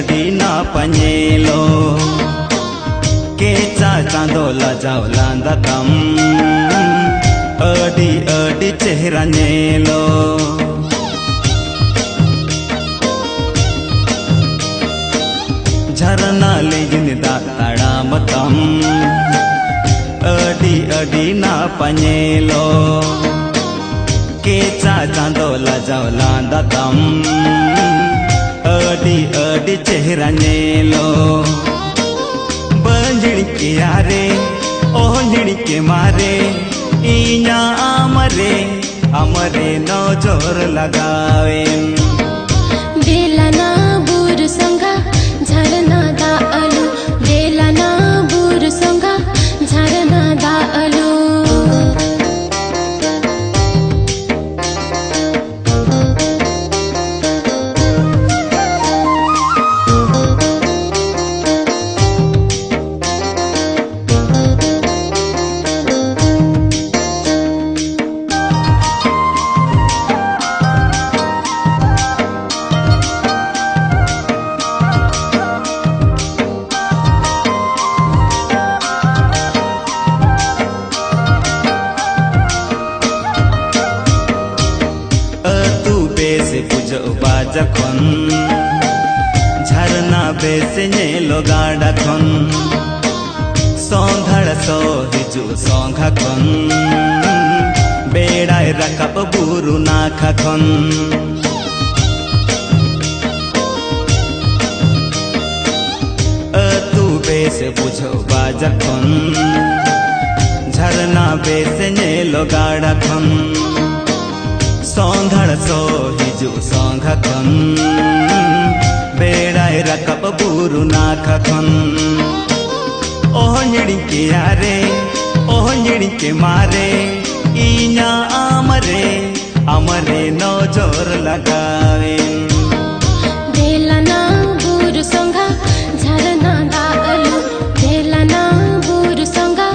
अडी ना पनेलो केचा चांदोला जावला दतम अडी अडी चेहरा नेलो झरना लेगिन दाताड़ा मतम अडी अडी ना पनेलो केचा चांदोला जावला दतम अडी अडी चेहरा नेलो बंजड़ी के यारे ओहड़ी के मारे इना अमरे अमरे नजर लगावे बेलाना बुर संगा झरना दा अलू बेलाना बुर संगा झरना दा अलू जखन झरना बेसे नेलो गाड़ा खन सौंधड़ सो हिजु सौंघा खन बेड़ाय रकब बुरु नाखा खन तू बेसे बुझो बाजखन झरना बेसे नेलो गाड़ा खन सौंधड़ सो हिजु सौंघा खन बेड़ाय रकब बुरु नाखा खन ओहड़ी के यारे ओहड़ी के मारे इना अमरे अमरे नजर लगावे बेलाना बुर संगा झरना दा अलू बेलाना बुर संगा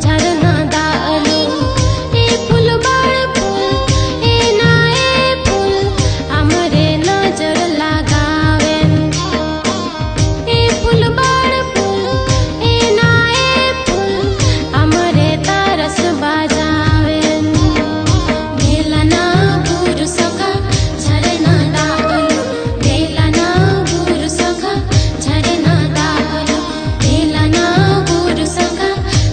झरना दा अलू ए फूल बाड़ फूल ए ना ए फूल अमरे नजर लगावे ए फूल बाड़ फूल ए ना ए फूल अमरे तरस बाजावे बेलाना बुर संगा झरना दा अलू बेलाना बुर संगा झरना दा अलू बेलाना बुर संगा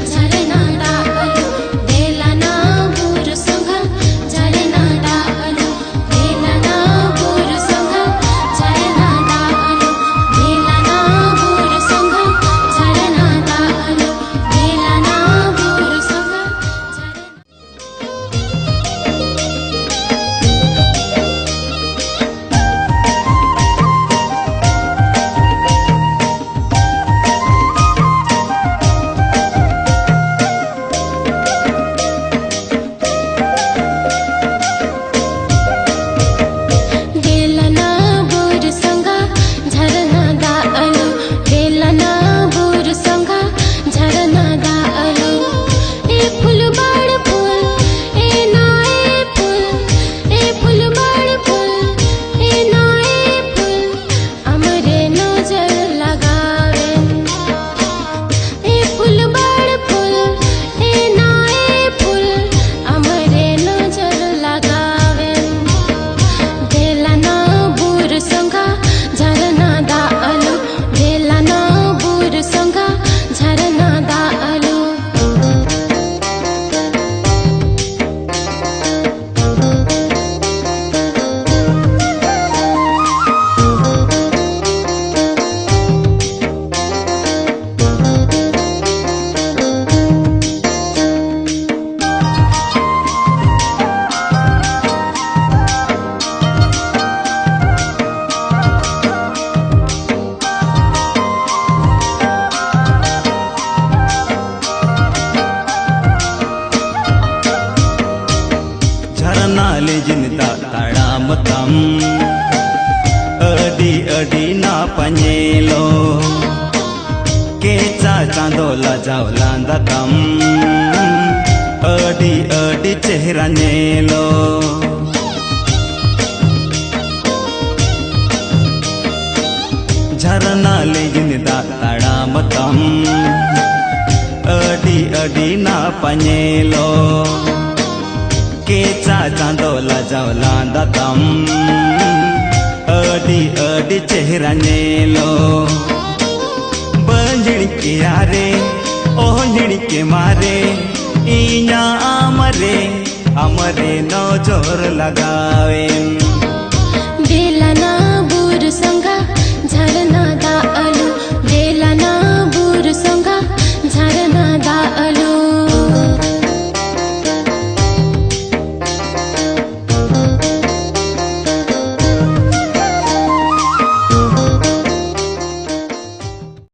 झरना दा अलू बेलाना बुर संगा झरना दा अलू बेलाना बुर संगा झरना दा अलू बेलाना बुर संगा झरना दा अलू बेलाना बुर संगा बेलाना बुर संगा झरना दा अलू बेलाना बुर संगा झरना दा अलू ए फूल बाड़ फूल ए ना ए फूल ए फूल बाड़ फूल ए ना ए फूल अमरे नजर लगावे ए फूल बाड़ फूल ए ना ए फूल अमरे नजर लगावे बेलाना बुर संगा झरना दा अलू बेलाना बुर संगा झरना दा अलू झरना लेगिन दाताड़ा मतम अडी अडी ना पनेलो केचा चांदोला जावला दतम अडी अडी चेहरा नेलो झरना लेजिन दा ताड़ाम तम अडी अडी ना पनेलो केचा चांदो लजाव लांदा तम अडी अडी चेहरा नेलो बंजड़ी के यारे ओहड़ी के मारे इया अमरे अमरे नजर लगावे